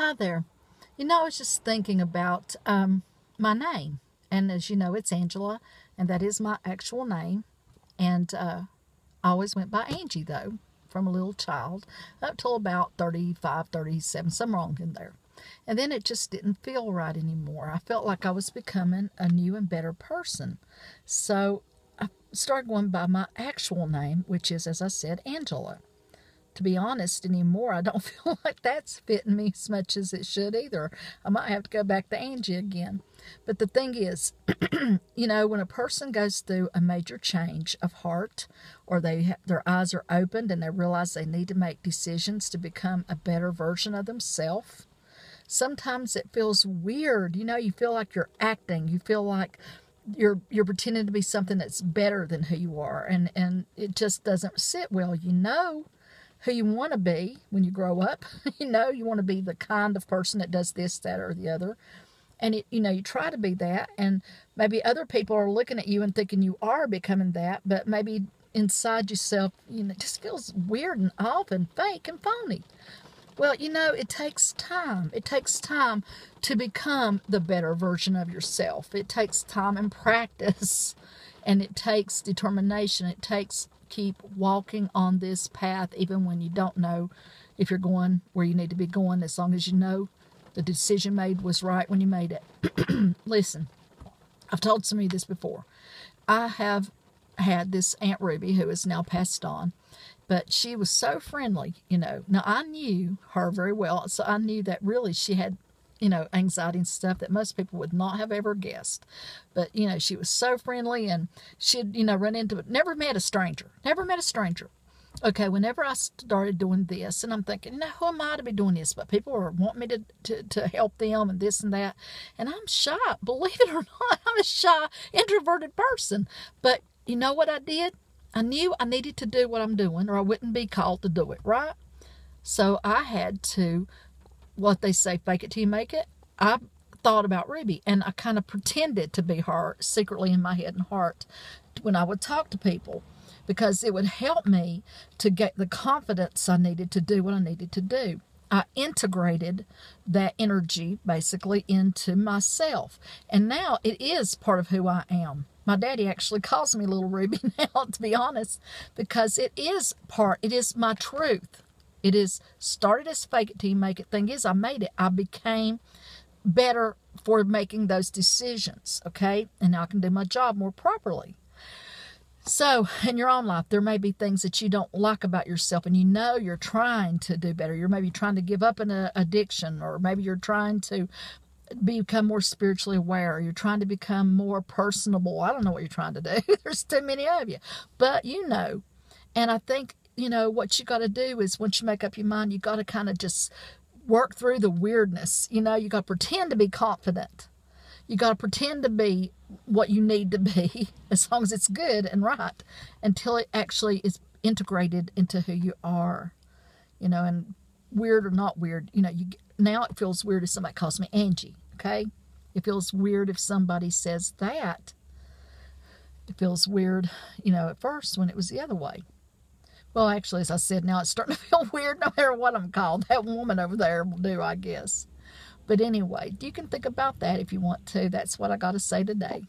Hi there. I was just thinking about my name. And as you know, it's Angela, and that is my actual name. And I always went by Angie, though, from a little child up till about 35, 37, some wrong in there. And then it just didn't feel right anymore. I felt like I was becoming a new and better person. So I started going by my actual name, which is, as I said, Angela. To be honest anymore, I don't feel like that's fitting me as much as it should either. I might have to go back to Angie again. But the thing is, when a person goes through a major change of heart, or their eyes are opened and they realize they need to make decisions to become a better version of themselves, sometimes it feels weird. You feel like you're acting. You feel like you're pretending to be something that's better than who you are, and it just doesn't sit well. Who you want to be when you grow up. You want to be the kind of person that does this, that, or the other. And, you try to be that. And maybe other people are looking at you and thinking you are becoming that. But maybe inside yourself, it just feels weird and off and fake and phony. Well, it takes time. It takes time to become the better version of yourself. It takes time and practice. And it takes determination. It takes keep walking on this path even when you don't know if you're going where you need to be going, as long as you know the decision made was right when you made it. Listen, I've told some of you this before. I have had this Aunt Ruby who is now passed on, but she was so friendly. Now I knew her very well, so I knew that really she had anxiety and stuff that most people would not have ever guessed. But, she was so friendly, and she'd, run into it. Never met a stranger. Okay, whenever I started doing this, and I'm thinking, who am I to be doing this? But people are wanting me to help them and this and that. And I'm shy. Believe it or not, I'm a shy, introverted person. But you know what I did? I knew I needed to do what I'm doing, or I wouldn't be called to do it, right? So I had to, what they say, fake it till you make it. I thought about Ruby, and I kind of pretended to be her secretly in my head and heart when I would talk to people, because it would help me to get the confidence I needed to do what I needed to do. I integrated that energy basically into myself, and now it is part of who I am. My daddy actually calls me Little Ruby now, to be honest, because it is my truth. It is started as fake it till you make it. Thing is, I made it. I became better for making those decisions, okay? And now I can do my job more properly. So, in your own life, there may be things that you don't like about yourself, and you're trying to do better. You're maybe trying to give up an addiction, or maybe you're trying to become more spiritually aware. You're trying to become more personable. I don't know what you're trying to do. There's too many of you. But and I think what you got to do is, once you make up your mind, you got to kind of just work through the weirdness. You got to pretend to be confident. You got to pretend to be what you need to be, as long as it's good and right, until it actually is integrated into who you are. And weird or not weird, now it feels weird if somebody calls me Angie, okay? It feels weird if somebody says that. It feels weird, at first when it was the other way. Well, actually, as I said, now it's starting to feel weird no matter what I'm called. That woman over there will do, I guess. But anyway, you can think about that if you want to. That's what I got to say today.